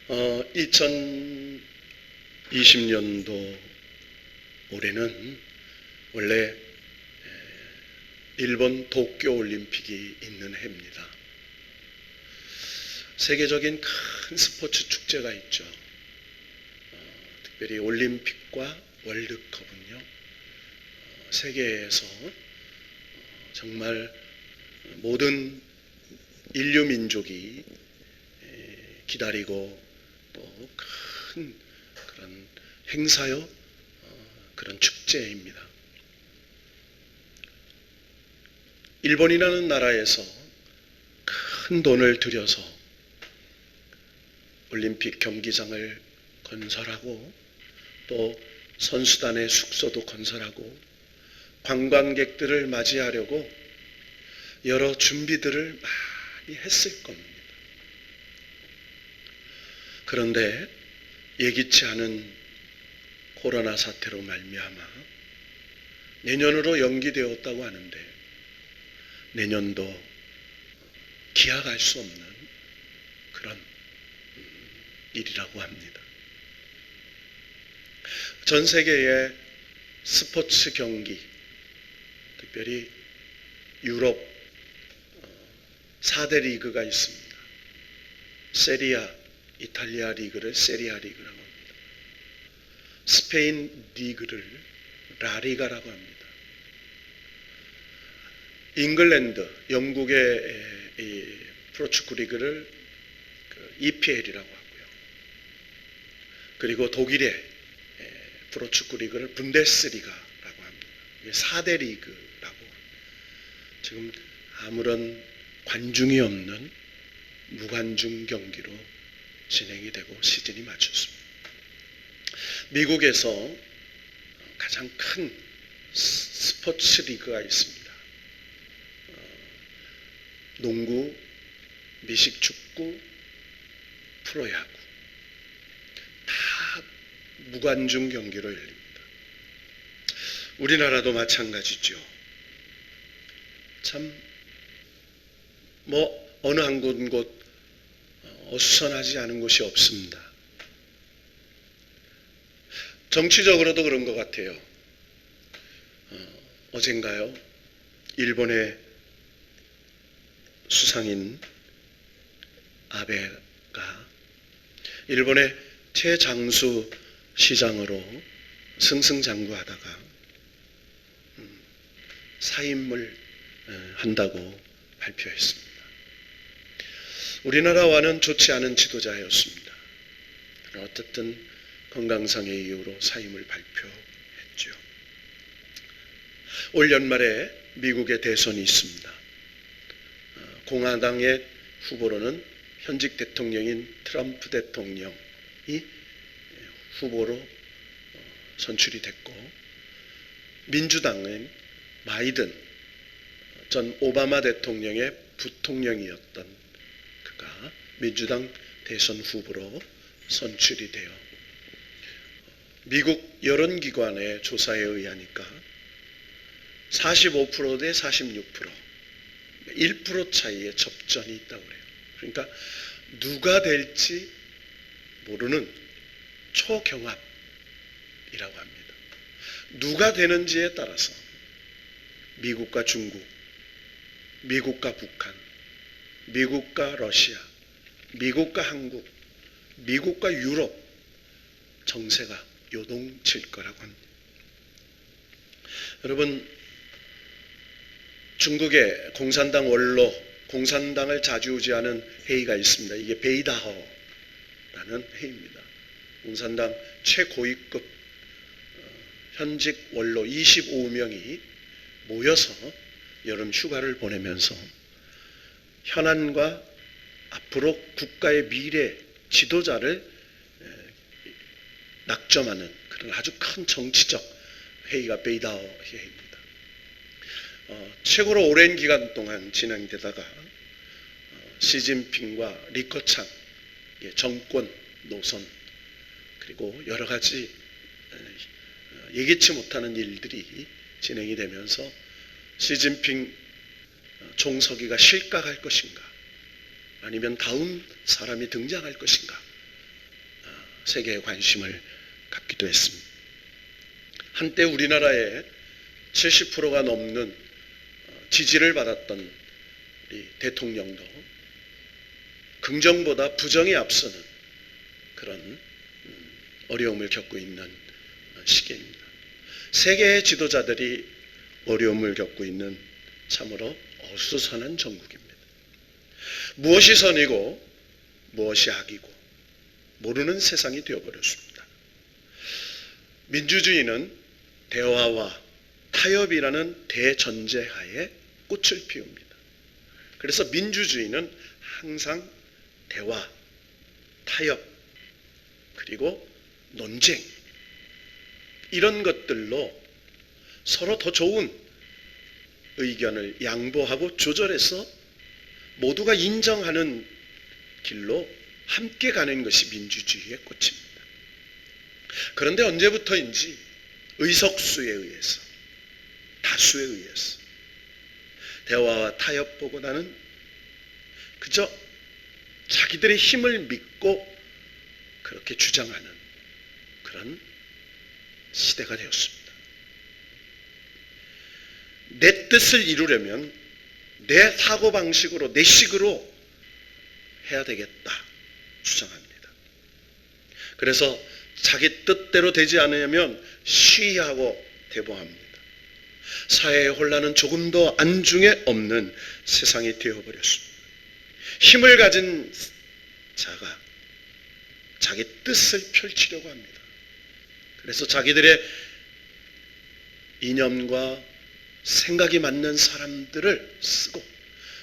2020년도 올해는 원래 일본 도쿄올림픽이 있는 해입니다. 세계적인 큰 스포츠 축제가 있죠. 특별히 올림픽과 월드컵은요, 세계에서 정말 모든 인류 민족이 기다리고 또 큰 그런 행사요, 그런 축제입니다. 일본이라는 나라에서 큰 돈을 들여서 올림픽 경기장을 건설하고 또 선수단의 숙소도 건설하고 관광객들을 맞이하려고 여러 준비들을 많이 했을 겁니다. 그런데 예기치 않은 코로나 사태로 말미암아 내년으로 연기되었다고 하는데 내년도 기약할 수 없는 그런 일이라고 합니다. 전 세계의 스포츠 경기, 특별히 유럽 4대 리그가 있습니다. 세리아, 이탈리아 리그를 세리아 리그라고 합니다. 스페인 리그를 라리가라고 합니다. 잉글랜드, 영국의 프로축구 리그를 EPL이라고 하고요. 그리고 독일의 프로축구 리그를 분데스리가라고 합니다. 4대 리그라고. 지금 아무런 관중이 없는 무관중 경기로 진행이 되고 시즌이 맞췄습니다. 미국에서 가장 큰 스포츠 리그가 있습니다. 농구, 미식축구, 프로야구 다 무관중 경기로 열립니다. 우리나라도 마찬가지죠. 참 어느 한 곳 어수선하지 않은 곳이 없습니다. 정치적으로도 그런 것 같아요. 어젠가요, 일본의 수상인 아베가 일본의 최장수 시장으로 승승장구하다가 사임을 한다고 발표했습니다. 우리나라와는 좋지 않은 지도자였습니다. 어쨌든 건강상의 이유로 사임을 발표했죠. 올 연말에 미국의 대선이 있습니다. 공화당의 후보로는 현직 대통령인 트럼프 대통령이 후보로 선출이 됐고, 민주당은 바이든 전 오바마 대통령의 부통령이었던 그가 민주당 대선 후보로 선출이 되어 미국 여론기관의 조사에 의하니까 45% 대 46%, 1% 차이의 접전이 있다고 그래요. 그러니까 누가 될지 모르는 초경합이라고 합니다. 누가 되는지에 따라서 미국과 중국, 미국과 북한, 미국과 러시아, 미국과 한국, 미국과 유럽 정세가 요동칠 거라고 합니다. 여러분, 중국의 공산당 원로, 공산당을 좌지우지하는 회의가 있습니다. 이게 베이다허라는 회의입니다. 공산당 최고위급 현직 원로 25명이 모여서 여름 휴가를 보내면서 현안과 앞으로 국가의 미래 지도자를 낙점하는 그런 아주 큰 정치적 회의가 베이다허 회의입니다. 최고로 오랜 기간 동안 진행되다가 시진핑과 리커창 정권 노선 그리고 여러 가지 예기치 못하는 일들이 진행이 되면서 시진핑 총서기가 실각할 것인가 아니면 다음 사람이 등장할 것인가 세계에 관심을 갖기도 했습니다. 한때 우리나라에 70%가 넘는 지지를 받았던 우리 대통령도 긍정보다 부정이 앞서는 그런 어려움을 겪고 있는 시기입니다. 세계의 지도자들이 어려움을 겪고 있는 참으로 어수선한 정국입니다. 무엇이 선이고 무엇이 악이고 모르는 세상이 되어버렸습니다. 민주주의는 대화와 타협이라는 대전제하에 꽃을 피웁니다. 그래서 민주주의는 항상 대화, 타협, 그리고 논쟁 이런 것들로 서로 더 좋은 의견을 양보하고 조절해서 모두가 인정하는 길로 함께 가는 것이 민주주의의 꽃입니다. 그런데 언제부터인지 의석수에 의해서, 다수에 의해서 대화와 타협보다는 그저 자기들의 힘을 믿고 그렇게 주장하는 그런 시대가 되었습니다. 내 뜻을 이루려면 내 사고방식으로, 내 식으로 해야 되겠다 주장합니다. 그래서 자기 뜻대로 되지 않으면 시위하고 대보합니다. 사회의 혼란은 조금도 안중에 없는 세상이 되어버렸습니다. 힘을 가진 자가 자기 뜻을 펼치려고 합니다. 그래서 자기들의 이념과 생각이 맞는 사람들을 쓰고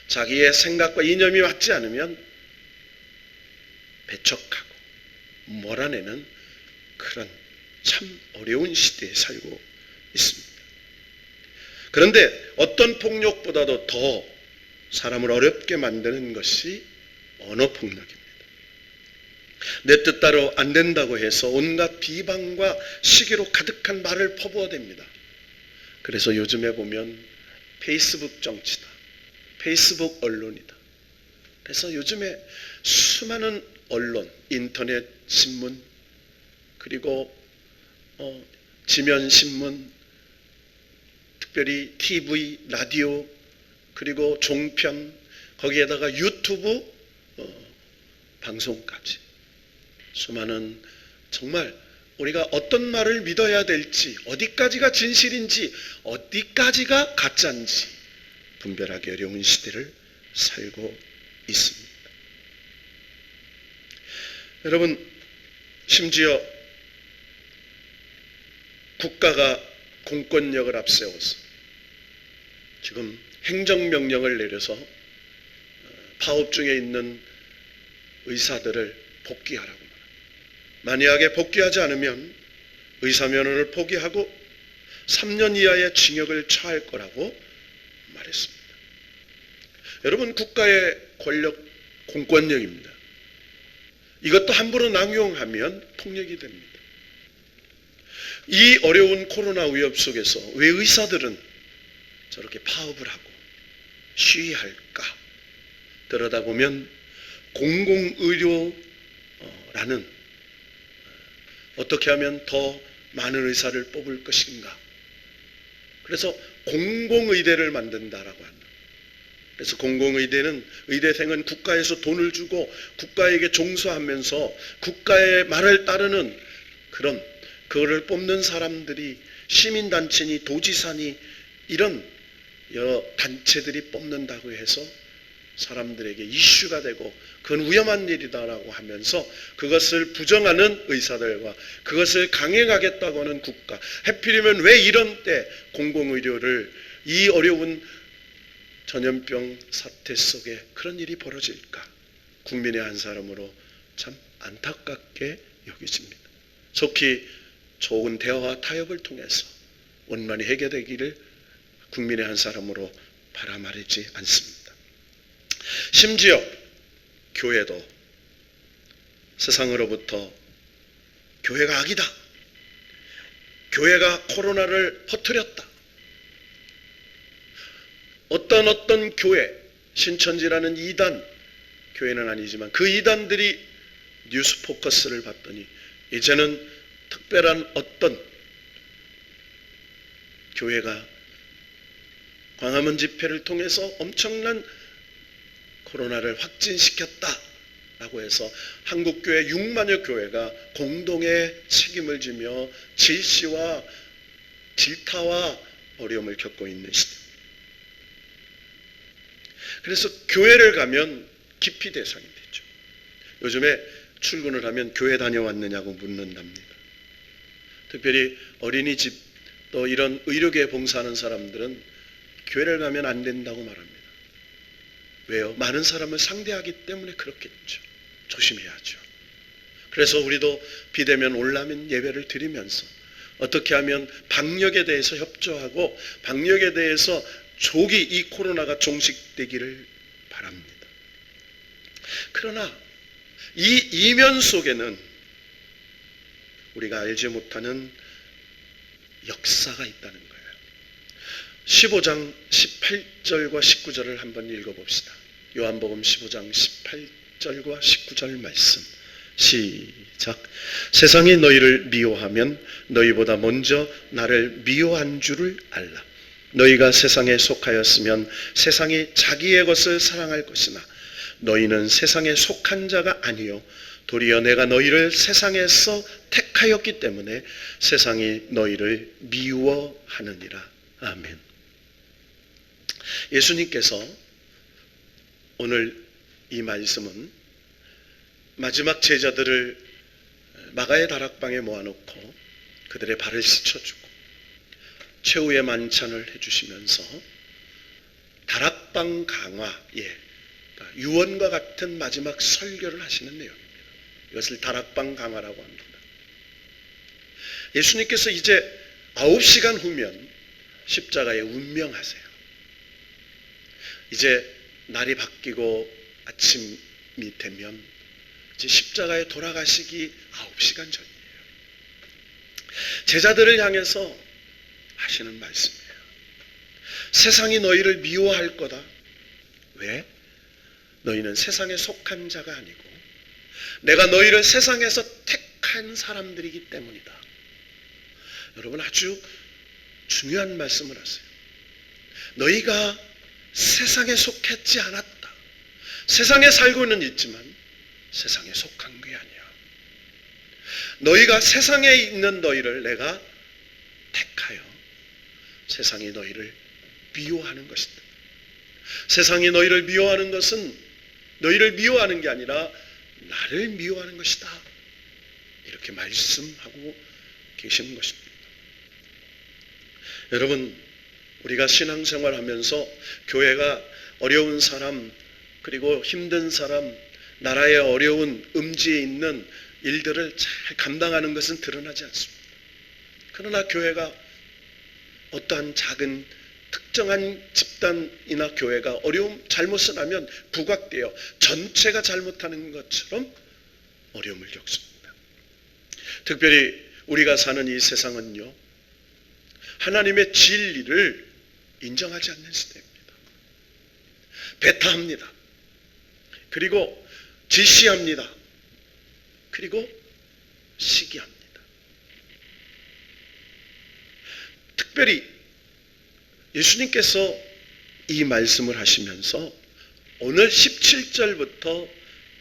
자기의 생각과 이념이 맞지 않으면 배척하고 몰아내는 그런 참 어려운 시대에 살고 있습니다. 그런데 어떤 폭력보다도 더 사람을 어렵게 만드는 것이 언어폭력입니다. 내 뜻대로 안 된다고 해서 온갖 비방과 시기로 가득한 말을 퍼부어댑니다. 그래서 요즘에 보면 페이스북 정치다, 페이스북 언론이다. 그래서 요즘에 수많은 언론, 인터넷 신문, 그리고 지면 신문, 특별히 TV, 라디오, 그리고 종편, 거기에다가 유튜브 방송까지 수많은 정말 우리가 어떤 말을 믿어야 될지, 어디까지가 진실인지, 어디까지가 가짜인지 분별하기 어려운 시대를 살고 있습니다. 여러분, 심지어 국가가 공권력을 앞세워서 지금 행정명령을 내려서 파업 중에 있는 의사들을 복귀하라고 말합니다. 만약에 복귀하지 않으면 의사면허를 포기하고 3년 이하의 징역을 처할 거라고 말했습니다. 여러분, 국가의 권력 공권력입니다. 이것도 함부로 남용하면 폭력이 됩니다. 이 어려운 코로나 위협 속에서 왜 의사들은 저렇게 파업을 하고 시위할까? 들여다보면 공공의료라는 어떻게 하면 더 많은 의사를 뽑을 것인가? 그래서 공공의대를 만든다라고 합니다. 그래서 공공의대는 의대생은 국가에서 돈을 주고 국가에게 종사하면서 국가의 말을 따르는 그거를 뽑는 사람들이 시민단체니 도지사니 이런 여러 단체들이 뽑는다고 해서 사람들에게 이슈가 되고 그건 위험한 일이다라고 하면서 그것을 부정하는 의사들과 그것을 강행하겠다고 하는 국가, 하필이면 왜 이런 때 공공의료를 이 어려운 전염병 사태 속에 그런 일이 벌어질까? 국민의 한 사람으로 참 안타깝게 여겨집니다. 속히 좋은 대화와 타협을 통해서 원만히 해결되기를 국민의 한 사람으로 바라마르지 않습니다. 심지어 교회도 세상으로부터 교회가 악이다, 교회가 코로나를 퍼뜨렸다, 어떤 교회, 신천지라는 이단, 교회는 아니지만 그 이단들이 뉴스 포커스를 봤더니 이제는 특별한 어떤 교회가 광화문 집회를 통해서 엄청난 코로나를 확진시켰다라고 해서 한국교회 6만여 교회가 공동의 책임을 지며 질시와 질타와 어려움을 겪고 있는 시대. 그래서 교회를 가면 기피 대상이 되죠. 요즘에 출근을 하면 교회 다녀왔느냐고 묻는답니다. 특별히 어린이집 또 이런 의료계에 봉사하는 사람들은 교회를 가면 안 된다고 말합니다. 왜요? 많은 사람을 상대하기 때문에 그렇겠죠. 조심해야죠. 그래서 우리도 비대면 온라인 예배를 드리면서 어떻게 하면 방역에 대해서 협조하고 방역에 대해서 조기 이 코로나가 종식되기를 바랍니다. 그러나 이 이면 속에는 우리가 알지 못하는 역사가 있다는 거예요. 15장 18절과 19절을 한번 읽어봅시다. 요한복음 15장 18절과 19절 말씀 시작. 세상이 너희를 미워하면 너희보다 먼저 나를 미워한 줄을 알라. 너희가 세상에 속하였으면 세상이 자기의 것을 사랑할 것이나 너희는 세상에 속한 자가 아니요 도리어 내가 너희를 세상에서 택하였기 때문에 세상이 너희를 미워하느니라. 아멘. 예수님께서 오늘 이 말씀은 마지막 제자들을 마가의 다락방에 모아놓고 그들의 발을 씻어주고 최후의 만찬을 해주시면서 다락방 강화에 유언과 같은 마지막 설교를 하시는 내용입니다. 이것을 다락방 강화라고 합니다. 예수님께서 이제 9시간 후면 십자가에 운명하세요. 이제 날이 바뀌고 아침이 되면 이제 십자가에 돌아가시기 9시간 전이에요. 제자들을 향해서 하시는 말씀이에요. 세상이 너희를 미워할 거다. 왜? 너희는 세상에 속한 자가 아니고 내가 너희를 세상에서 택한 사람들이기 때문이다. 여러분 아주 중요한 말씀을 하세요. 너희가 세상에 속했지 않았다. 세상에 살고는 있지만 세상에 속한 게 아니야. 너희가 세상에 있는 너희를 내가 택하여 세상이 너희를 미워하는 것이다. 세상이 너희를 미워하는 것은 너희를 미워하는 게 아니라 나를 미워하는 것이다. 이렇게 말씀하고 계시는 것입니다. 여러분, 우리가 신앙생활하면서 교회가 어려운 사람 그리고 힘든 사람, 나라의 어려운 음지에 있는 일들을 잘 감당하는 것은 드러나지 않습니다. 그러나 교회가 어떠한 작은 특정한 집단이나 교회가 어려움, 잘못을 하면 부각되어 전체가 잘못하는 것처럼 어려움을 겪습니다. 특별히 우리가 사는 이 세상은요, 하나님의 진리를 인정하지 않는 시대입니다. 배타합니다. 그리고 질시합니다. 그리고 시기합니다. 특별히 예수님께서 이 말씀을 하시면서 오늘 17절부터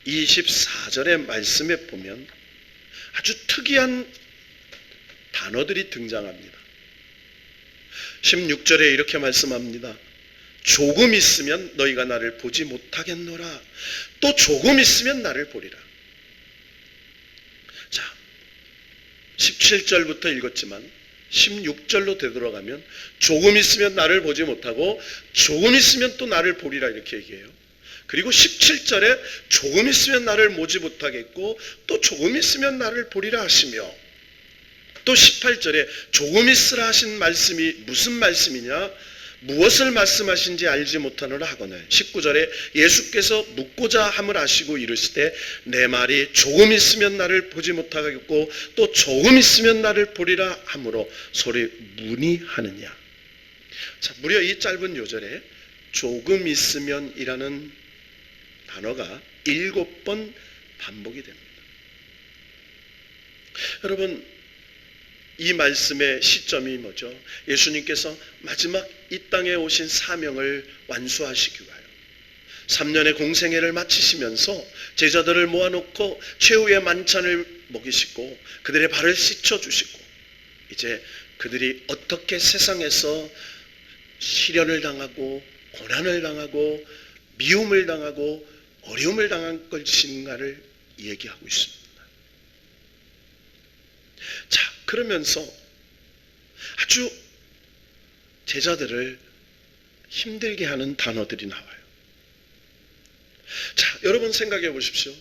24절의 말씀에 보면 아주 특이한 단어들이 등장합니다. 16절에 이렇게 말씀합니다. 조금 있으면 너희가 나를 보지 못하겠노라. 또 조금 있으면 나를 보리라. 자, 17절부터 읽었지만 16절로 되돌아가면 조금 있으면 나를 보지 못하고 조금 있으면 또 나를 보리라 이렇게 얘기해요. 그리고 17절에 조금 있으면 나를 보지 못하겠고 또 조금 있으면 나를 보리라 하시며, 또 18절에 조금 있으라 하신 말씀이 무슨 말씀이냐, 무엇을 말씀하신지 알지 못하노라 하거늘 19절에 예수께서 묻고자 함을 아시고 이르시되 내 말이 조금 있으면 나를 보지 못하겠고 또 조금 있으면 나를 보리라 하므로 소리 문의하느냐. 자, 무려 이 짧은 요절에 조금 있으면 이라는 단어가 7번 반복이 됩니다. 여러분, 이 말씀의 시점이 뭐죠? 예수님께서 마지막 이 땅에 오신 사명을 완수하시기 위하여 3년의 공생애를 마치시면서 제자들을 모아놓고 최후의 만찬을 먹이시고 그들의 발을 씻어주시고 이제 그들이 어떻게 세상에서 시련을 당하고 고난을 당하고 미움을 당하고 어려움을 당할 것인가를 얘기하고 있습니다. 자, 그러면서 아주 제자들을 힘들게 하는 단어들이 나와요. 자, 여러분 생각해 보십시오.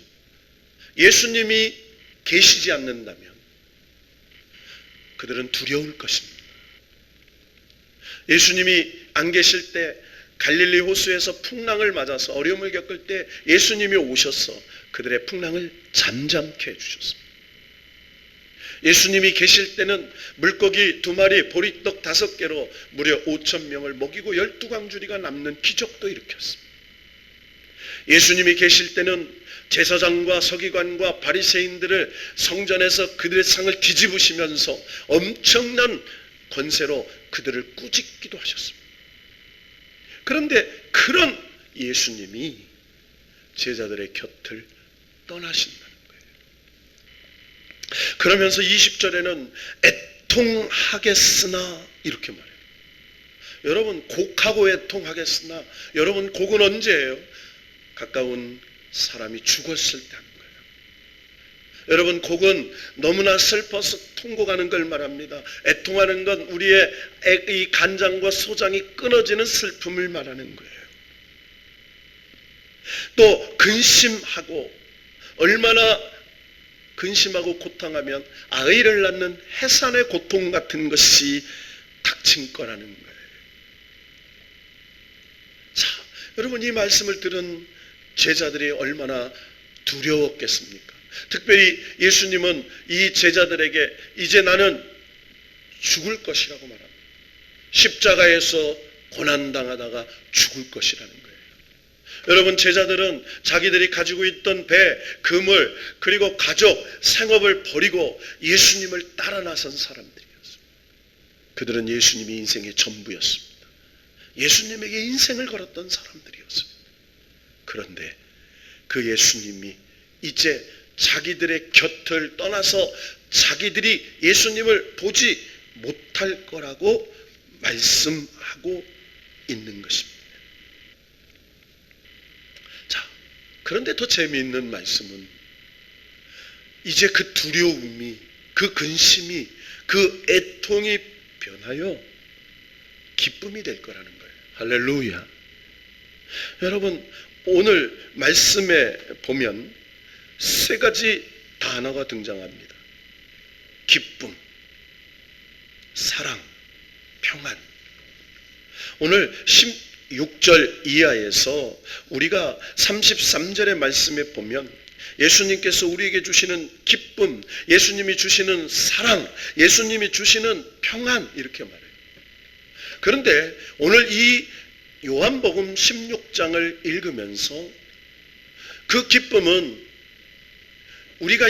예수님이 계시지 않는다면 그들은 두려울 것입니다. 예수님이 안 계실 때 갈릴리 호수에서 풍랑을 맞아서 어려움을 겪을 때 예수님이 오셔서 그들의 풍랑을 잠잠케 해주셨습니다. 예수님이 계실 때는 물고기 2마리, 보리떡 5개로 무려 5,000명을 먹이고 12광주리가 남는 기적도 일으켰습니다. 예수님이 계실 때는 제사장과 서기관과 바리새인들을 성전에서 그들의 상을 뒤집으시면서 엄청난 권세로 그들을 꾸짖기도 하셨습니다. 그런데 그런 예수님이 제자들의 곁을 떠나신다는 거예요. 그러면서 20절에는 애통하겠으나 이렇게 말해요. 여러분, 곡하고 애통하겠으나, 여러분 곡은 언제예요? 가까운 사람이 죽었을 때 하는 거예요. 여러분, 곡은 너무나 슬퍼서 통곡하는 걸 말합니다. 애통하는 건 우리의 이 간장과 소장이 끊어지는 슬픔을 말하는 거예요. 또 근심하고, 얼마나 근심하고 고통하면 아이를 낳는 해산의 고통 같은 것이 닥친 거라는 거예요. 자, 여러분, 이 말씀을 들은 제자들이 얼마나 두려웠겠습니까? 특별히 예수님은 이 제자들에게 이제 나는 죽을 것이라고 말합니다. 십자가에서 고난당하다가 죽을 것이라는 거예요. 여러분, 제자들은 자기들이 가지고 있던 배, 그물, 그리고 가족, 생업을 버리고 예수님을 따라 나선 사람들이었습니다. 그들은 예수님이 인생의 전부였습니다. 예수님에게 인생을 걸었던 사람들이었습니다. 그런데 그 예수님이 이제 자기들의 곁을 떠나서 자기들이 예수님을 보지 못할 거라고 말씀하고 있는 것입니다. 자, 그런데 더 재미있는 말씀은 이제 그 두려움이, 그 근심이, 그 애통이 변하여 기쁨이 될 거라는 거예요. 할렐루야. 여러분, 오늘 말씀에 보면 3가지 단어가 등장합니다. 기쁨, 사랑, 평안. 오늘 16절 이하에서 우리가 33절의 말씀에 보면 예수님께서 우리에게 주시는 기쁨, 예수님이 주시는 사랑, 예수님이 주시는 평안, 이렇게 말해요. 그런데 오늘 이 요한복음 16장을 읽으면서 그 기쁨은 우리가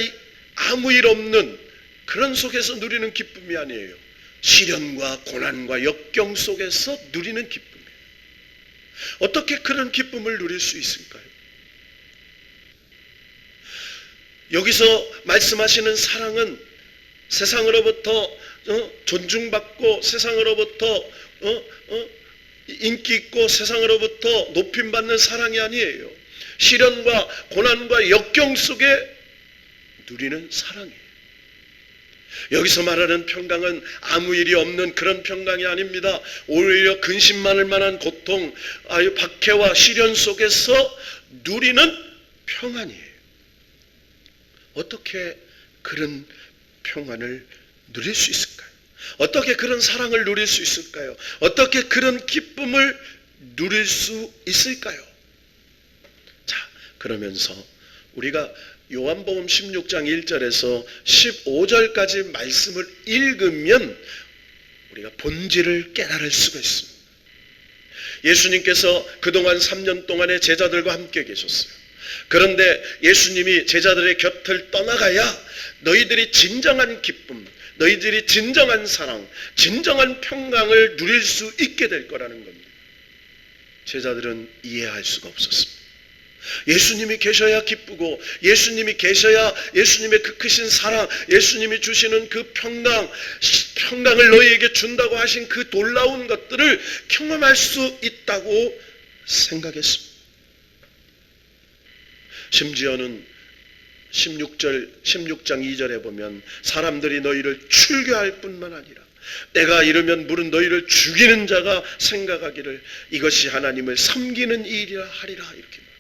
아무 일 없는 그런 속에서 누리는 기쁨이 아니에요. 시련과 고난과 역경 속에서 누리는 기쁨이에요. 어떻게 그런 기쁨을 누릴 수 있을까요? 여기서 말씀하시는 사랑은 세상으로부터 존중받고 세상으로부터 인기 있고 세상으로부터 높임받는 사랑이 아니에요. 시련과 고난과 역경 속에 누리는 사랑이에요. 여기서 말하는 평강은 아무 일이 없는 그런 평강이 아닙니다. 오히려 근심만을 만한 고통, 박해와 시련 속에서 누리는 평안이에요. 어떻게 그런 평안을 누릴 수 있을까요? 어떻게 그런 사랑을 누릴 수 있을까요? 어떻게 그런 기쁨을 누릴 수 있을까요? 자, 그러면서 우리가 요한복음 16장 1절에서 15절까지 말씀을 읽으면 우리가 본질을 깨달을 수가 있습니다. 예수님께서 그동안 3년 동안의 제자들과 함께 계셨어요. 그런데 예수님이 제자들의 곁을 떠나가야 너희들이 진정한 기쁨, 너희들이 진정한 사랑, 진정한 평강을 누릴 수 있게 될 거라는 겁니다. 제자들은 이해할 수가 없었습니다. 예수님이 계셔야 기쁘고, 예수님이 계셔야 예수님의 그 크신 사랑, 예수님이 주시는 그 평강을 너희에게 준다고 하신 그 놀라운 것들을 경험할 수 있다고 생각했습니다. 심지어는 16장 2절에 보면 사람들이 너희를 출교할 뿐만 아니라 때가 이르면 물은 너희를 죽이는 자가 생각하기를 이것이 하나님을 섬기는 일이라 하리라, 이렇게 말해요.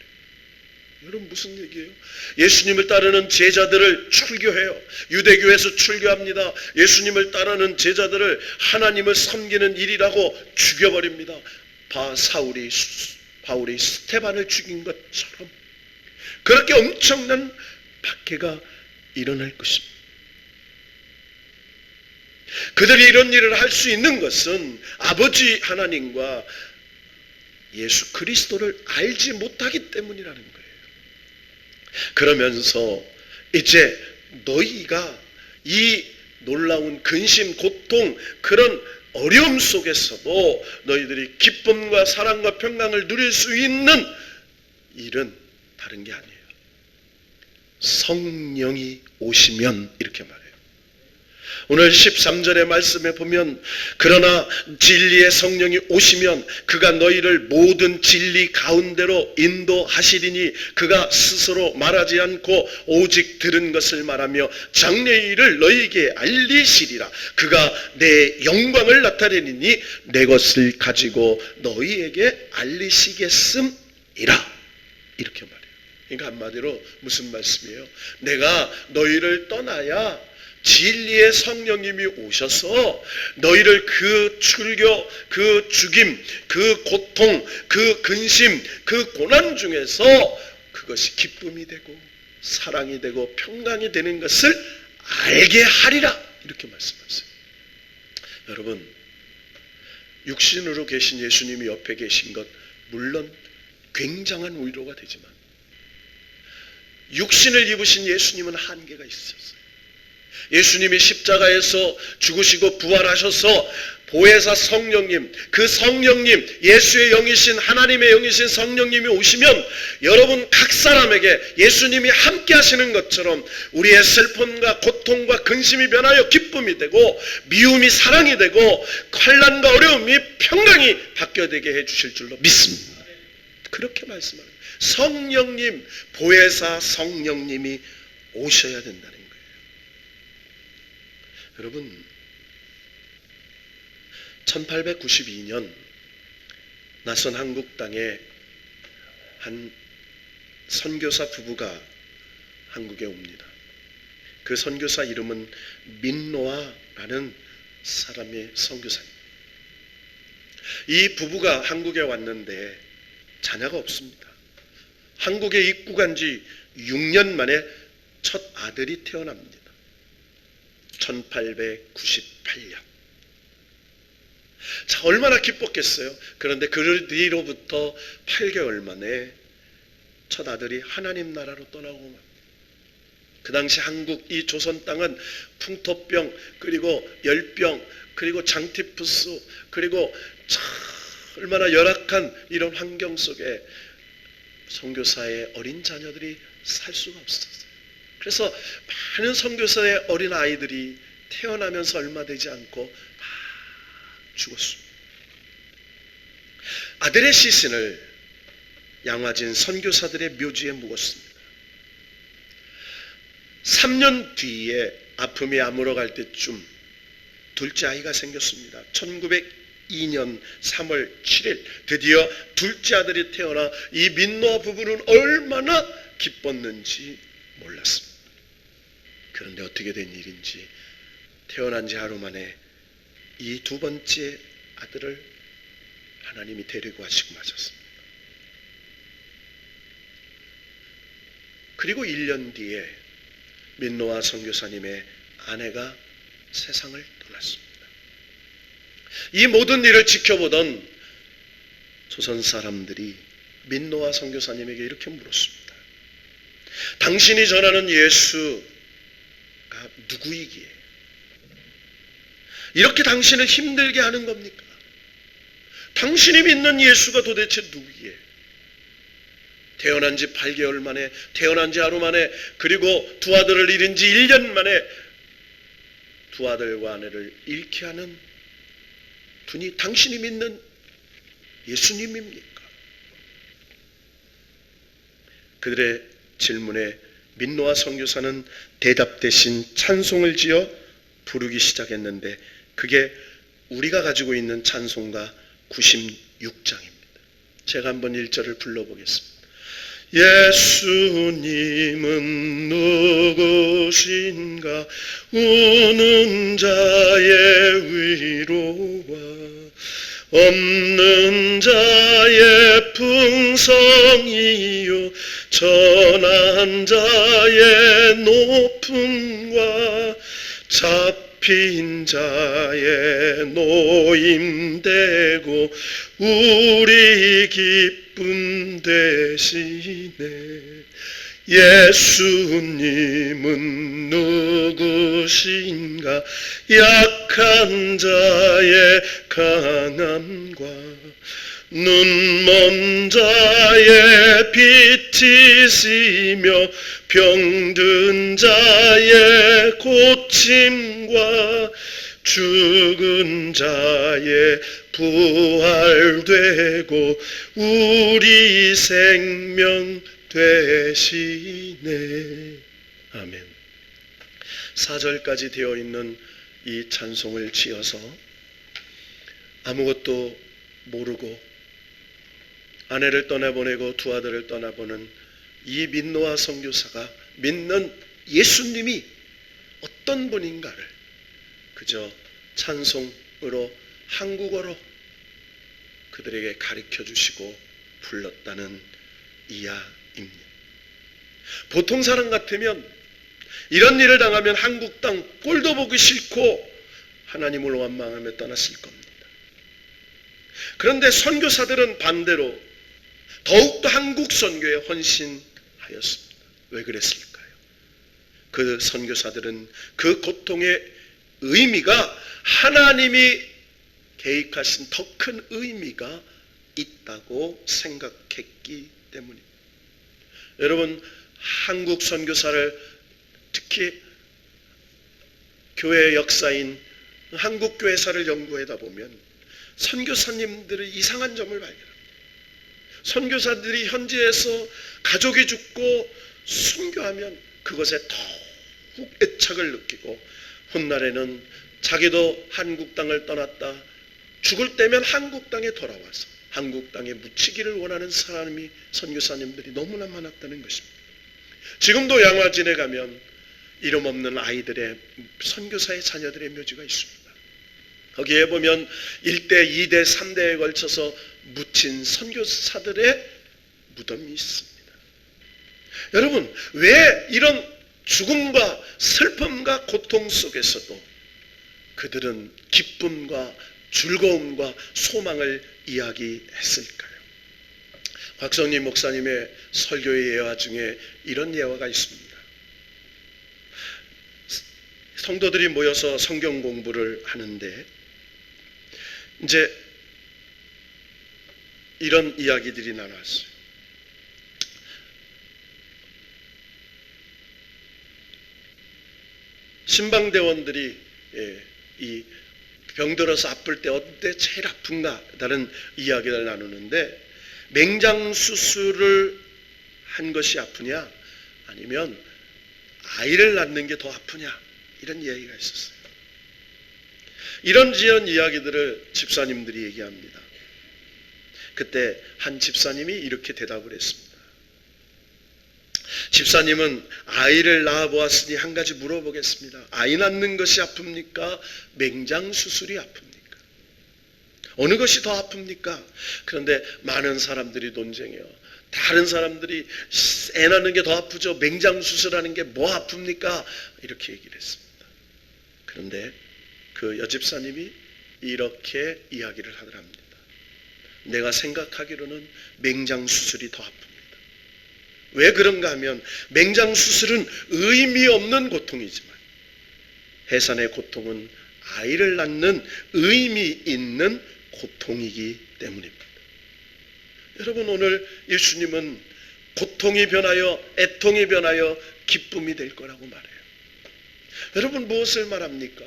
여러분, 무슨 얘기예요? 예수님을 따르는 제자들을 출교해요. 유대교에서 출교합니다. 예수님을 따르는 제자들을 하나님을 섬기는 일이라고 죽여버립니다. 바울이 스테반을 죽인 것처럼 그렇게 엄청난 박해가 일어날 것입니다. 그들이 이런 일을 할 수 있는 것은 아버지 하나님과 예수 그리스도를 알지 못하기 때문이라는 거예요. 그러면서 이제 너희가 이 놀라운 근심, 고통, 그런 어려움 속에서도 너희들이 기쁨과 사랑과 평강을 누릴 수 있는 일은 다른 게 아니에요. 성령이 오시면, 이렇게 말해요. 오늘 13절의 말씀에 보면 그러나 진리의 성령이 오시면 그가 너희를 모든 진리 가운데로 인도하시리니 그가 스스로 말하지 않고 오직 들은 것을 말하며 장래의 일을 너희에게 알리시리라. 그가 내 영광을 나타내리니 내 것을 가지고 너희에게 알리시겠음이라, 이렇게 말해요. 그러니까 한마디로 무슨 말씀이에요? 내가 너희를 떠나야 진리의 성령님이 오셔서 너희를 그 출교, 그 죽임, 그 고통, 그 근심, 그 고난 중에서 그것이 기쁨이 되고 사랑이 되고 평강이 되는 것을 알게 하리라, 이렇게 말씀하세요. 여러분, 육신으로 계신 예수님이 옆에 계신 것 물론 굉장한 위로가 되지만 육신을 입으신 예수님은 한계가 있었어요. 예수님이 십자가에서 죽으시고 부활하셔서 보혜사 성령님, 그 성령님, 예수의 영이신 하나님의 영이신 성령님이 오시면 여러분 각 사람에게 예수님이 함께 하시는 것처럼 우리의 슬픔과 고통과 근심이 변하여 기쁨이 되고 미움이 사랑이 되고 환난과 어려움이 평강이 바뀌어되게 해주실 줄로 믿습니다. 그렇게 말씀합니다. 성령님, 보혜사 성령님이 오셔야 된다는 거예요. 여러분, 1892년 낯선 한국 땅에 한 선교사 부부가 한국에 옵니다. 그 선교사 이름은 민노아라는 사람의 선교사입니다. 이 부부가 한국에 왔는데 자녀가 없습니다. 한국에 입국한 지 6년 만에 첫 아들이 태어납니다. 1898년. 자, 얼마나 기뻤겠어요. 그런데 그 뒤로부터 8개월 만에 첫 아들이 하나님 나라로 떠나고 맙니다. 그 당시 한국, 이 조선 땅은 풍토병, 그리고 열병, 그리고 장티푸스, 그리고 참 얼마나 열악한 이런 환경 속에 선교사의 어린 자녀들이 살 수가 없었어요. 그래서 많은 선교사의 어린 아이들이 태어나면서 얼마 되지 않고 다 죽었습니다. 아들의 시신을 양화진 선교사들의 묘지에 묵었습니다. 3년 뒤에 아픔이 아물어갈 때쯤 둘째 아이가 생겼습니다. 1902년 3월 7일 드디어 둘째 아들이 태어나 이 민노아 부부는 얼마나 기뻤는지 몰랐습니다. 그런데 어떻게 된 일인지 태어난 지 하루 만에 이 두 번째 아들을 하나님이 데리고 가시고 마셨습니다. 그리고 1년 뒤에 민노아 선교사님의 아내가 세상을 떠났습니다. 이 모든 일을 지켜보던 조선 사람들이 민노아 선교사님에게 이렇게 물었습니다. 당신이 전하는 예수가 누구이기에 이렇게 당신을 힘들게 하는 겁니까? 당신이 믿는 예수가 도대체 누구이기에 태어난 지 8개월 만에, 태어난 지 하루 만에, 그리고 두 아들을 잃은 지 1년 만에 두 아들과 아내를 잃게 하는 분이 당신이 믿는 예수님입니까? 그들의 질문에 민노아 선교사는 대답 대신 찬송을 지어 부르기 시작했는데 그게 우리가 가지고 있는 찬송가 96장입니다. 제가 한번 1절을 불러보겠습니다. 예수님은 누구신가 우는 자의 위로와 없는 자의 풍성이요 전한 자의 높음과 잡힌 자의 노임되고 우리 기쁨 되시네. 예수님은 누구신가 약한 자의 강함과 눈먼 자의 빛이시며 병든 자의 고침과 죽은 자의 부활되고 우리 생명 되시네. 아멘. 4절까지 되어 있는 이 찬송을 지어서 아무것도 모르고 아내를 떠나보내고 두 아들을 떠나보는 이 민노아 선교사가 믿는 예수님이 어떤 분인가를 그저 찬송으로 한국어로 그들에게 가르쳐 주시고 불렀다는 이야기입니다. 보통 사람 같으면 이런 일을 당하면 한국 땅 꼴도 보기 싫고 하나님을 원망하며 떠났을 겁니다. 그런데 선교사들은 반대로 더욱더 한국 선교에 헌신하였습니다. 왜 그랬을까요? 그 선교사들은 그 고통의 의미가 하나님이 계획하신 더 큰 의미가 있다고 생각했기 때문입니다. 여러분, 한국 선교사를 특히 교회 역사인 한국 교회사를 연구하다 보면 선교사님들의 이상한 점을 발견합니다. 선교사들이 현지에서 가족이 죽고 순교하면 그것에 더욱 애착을 느끼고 훗날에는 자기도 한국 땅을 떠났다 죽을 때면 한국 땅에 돌아와서 한국 땅에 묻히기를 원하는 사람이 선교사님들이 너무나 많았다는 것입니다. 지금도 양화진에 가면 이름 없는 아이들의 선교사의 자녀들의 묘지가 있습니다. 거기에 보면 1대, 2대, 3대에 걸쳐서 묻힌 선교사들의 무덤이 있습니다. 여러분, 왜 이런 죽음과 슬픔과 고통 속에서도 그들은 기쁨과 즐거움과 소망을 이야기했을까요? 곽성림 목사님의 설교의 예화 중에 이런 예화가 있습니다. 성도들이 모여서 성경 공부를 하는데 이제 이런 이야기들이 나왔어요. 신방대원들이 이 병들어서 아플 때 어때 제일 아픈가? 다른 이야기를 나누는데 맹장 수술을 한 것이 아프냐? 아니면 아이를 낳는 게 더 아프냐? 이런 이야기가 있었어요. 이런 이야기들을 집사님들이 얘기합니다. 그때 한 집사님이 이렇게 대답을 했습니다. 집사님은 아이를 낳아보았으니 한 가지 물어보겠습니다. 아이 낳는 것이 아픕니까? 맹장 수술이 아픕니까? 어느 것이 더 아픕니까? 그런데 많은 사람들이 논쟁해요. 다른 사람들이 애 낳는 게 더 아프죠. 맹장 수술하는 게 뭐 아픕니까? 이렇게 얘기를 했습니다. 그런데 그 여집사님이 이렇게 이야기를 하더랍니다. 내가 생각하기로는 맹장 수술이 더 아픕니다. 왜 그런가 하면 맹장수술은 의미 없는 고통이지만 해산의 고통은 아이를 낳는 의미 있는 고통이기 때문입니다. 여러분, 오늘 예수님은 고통이 변하여 애통이 변하여 기쁨이 될 거라고 말해요. 여러분, 무엇을 말합니까?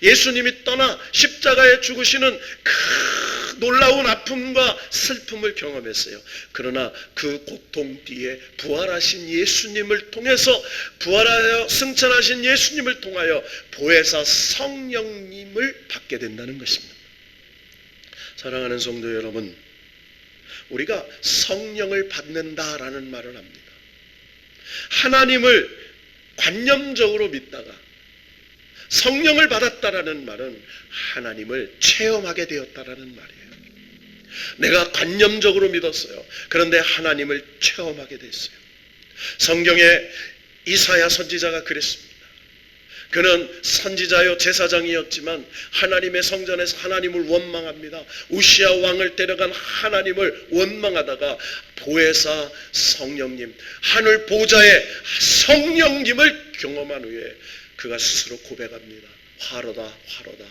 예수님이 떠나 십자가에 죽으시는 그 놀라운 아픔과 슬픔을 경험했어요. 그러나 그 고통 뒤에 부활하신 예수님을 통해서, 부활하여 승천하신 예수님을 통하여 보혜사 성령님을 받게 된다는 것입니다. 사랑하는 성도 여러분, 우리가 성령을 받는다라는 말을 합니다. 하나님을 관념적으로 믿다가 성령을 받았다라는 말은 하나님을 체험하게 되었다라는 말이에요. 내가 관념적으로 믿었어요. 그런데 하나님을 체험하게 됐어요. 성경에 이사야 선지자가 그랬습니다. 그는 선지자요 제사장이었지만 하나님의 성전에서 하나님을 원망합니다. 우시아 왕을 데려간 하나님을 원망하다가 보혜사 성령님, 하늘 보좌의 성령님을 경험한 후에 그가 스스로 고백합니다. 화로다, 화로다.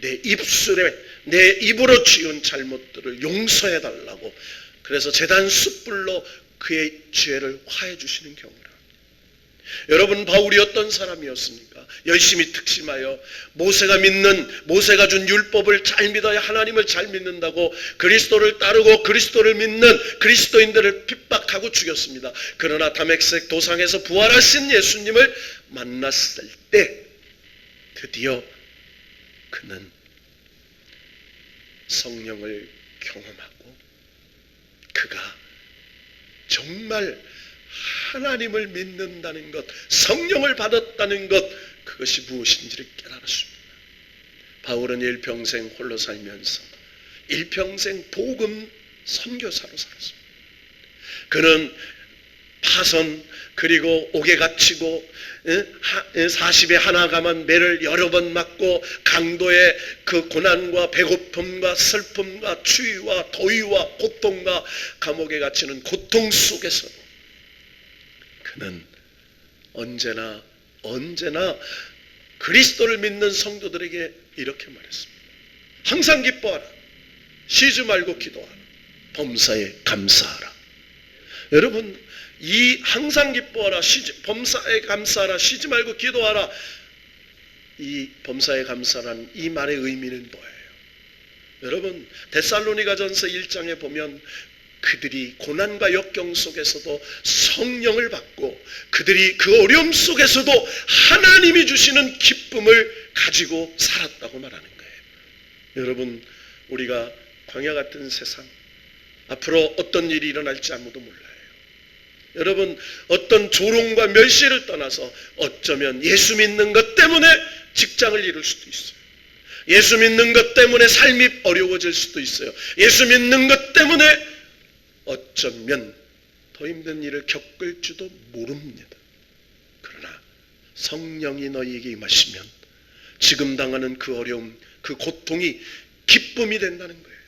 내 입으로 지은 잘못들을 용서해달라고. 그래서 제단 숯불로 그의 죄를 화해 주시는 경우라. 여러분, 바울이 어떤 사람이었습니까? 열심히 특심하여 모세가 준 율법을 잘 믿어야 하나님을 잘 믿는다고 그리스도를 따르고 그리스도를 믿는 그리스도인들을 핍박하고 죽였습니다. 그러나 다메섹 도상에서 부활하신 예수님을 만났을 때 드디어 그는 성령을 경험하고 그가 정말 하나님을 믿는다는 것, 성령을 받았다는 것, 그것이 무엇인지를 깨달았습니다. 바울은 일평생 홀로 살면서 일평생 복음 선교사로 살았습니다. 그는 파선, 그리고 옥에 갇히고 40에 하나 감한 매를 여러 번 맞고 강도의 그 고난과 배고픔과 슬픔과 추위와 더위와 고통과 감옥에 갇히는 고통 속에서도 그는 언제나 그리스도를 믿는 성도들에게 이렇게 말했습니다. 항상 기뻐하라. 쉬지 말고 기도하라. 범사에 감사하라. 여러분, 이 항상 기뻐하라, 범사에 감사하라, 쉬지 말고 기도하라, 이 범사에 감사라는 이 말의 의미는 뭐예요? 여러분, 데살로니가전서 1장에 보면 그들이 고난과 역경 속에서도 성령을 받고 그들이 그 어려움 속에서도 하나님이 주시는 기쁨을 가지고 살았다고 말하는 거예요. 여러분, 우리가 광야 같은 세상, 앞으로 어떤 일이 일어날지 아무도 몰라요. 여러분, 어떤 조롱과 멸시를 떠나서 어쩌면 예수 믿는 것 때문에 직장을 잃을 수도 있어요. 예수 믿는 것 때문에 삶이 어려워질 수도 있어요. 예수 믿는 것 때문에 어쩌면 더 힘든 일을 겪을지도 모릅니다. 그러나 성령이 너희에게 임하시면 지금 당하는 그 어려움, 그 고통이 기쁨이 된다는 거예요.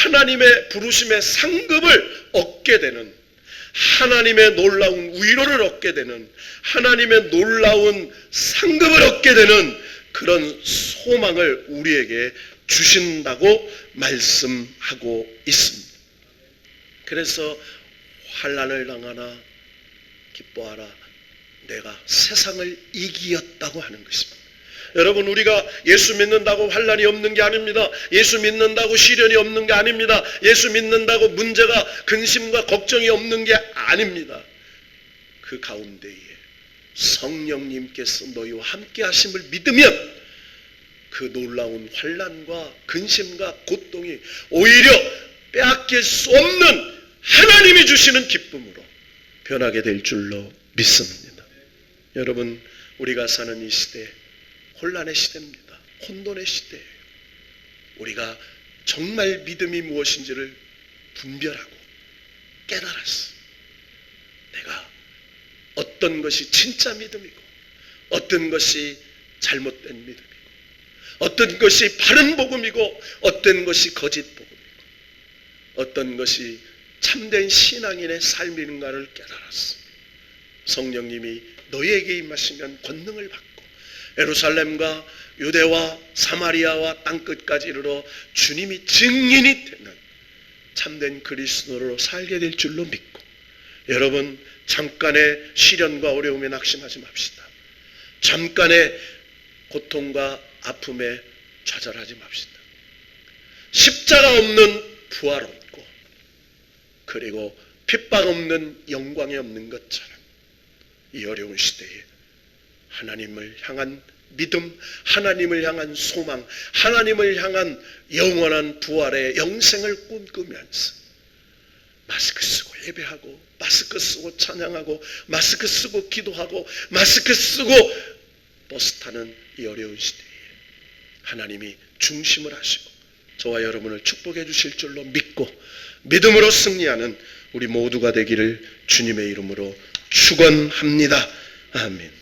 하나님의 부르심의 상급을 얻게 되는, 하나님의 놀라운 위로를 얻게 되는, 하나님의 놀라운 상급을 얻게 되는 그런 소망을 우리에게 주신다고 말씀하고 있습니다. 그래서 환난을 당하나 기뻐하라. 내가 세상을 이기었다고 하는 것입니다. 여러분, 우리가 예수 믿는다고 환난이 없는 게 아닙니다. 예수 믿는다고 시련이 없는 게 아닙니다. 예수 믿는다고 문제가, 근심과 걱정이 없는 게 아닙니다. 그 가운데에 성령님께서 너희와 함께 하심을 믿으면 그 놀라운 환난과 근심과 고통이 오히려 빼앗길 수 없는 하나님이 주시는 기쁨으로 변하게 될 줄로 믿습니다. 여러분, 우리가 사는 이 시대 혼란의 시대입니다. 혼돈의 시대예요. 우리가 정말 믿음이 무엇인지를 분별하고 깨달았어. 내가 어떤 것이 진짜 믿음이고 어떤 것이 잘못된 믿음이고 어떤 것이 바른 복음이고 어떤 것이 거짓 복음이고 어떤 것이 참된 신앙인의 삶인가를 깨달았습니다. 성령님이 너희에게 임하시면 권능을 받고 예루살렘과 유대와 사마리아와 땅끝까지 이르러 주님이 증인이 되는 참된 그리스도로 살게 될 줄로 믿고, 여러분 잠깐의 시련과 어려움에 낙심하지 맙시다. 잠깐의 고통과 아픔에 좌절하지 맙시다. 십자가 없는 부활 없고, 그리고 핍박 없는 영광이 없는 것처럼 이 어려운 시대에 하나님을 향한 믿음, 하나님을 향한 소망, 하나님을 향한 영원한 부활의 영생을 꿈꾸면서 마스크 쓰고 예배하고, 마스크 쓰고 찬양하고, 마스크 쓰고 기도하고, 마스크 쓰고 버스 타는 이 어려운 시대에 하나님이 중심을 하시고 저와 여러분을 축복해 주실 줄로 믿고 믿음으로 승리하는 우리 모두가 되기를 주님의 이름으로 축원합니다. 아멘.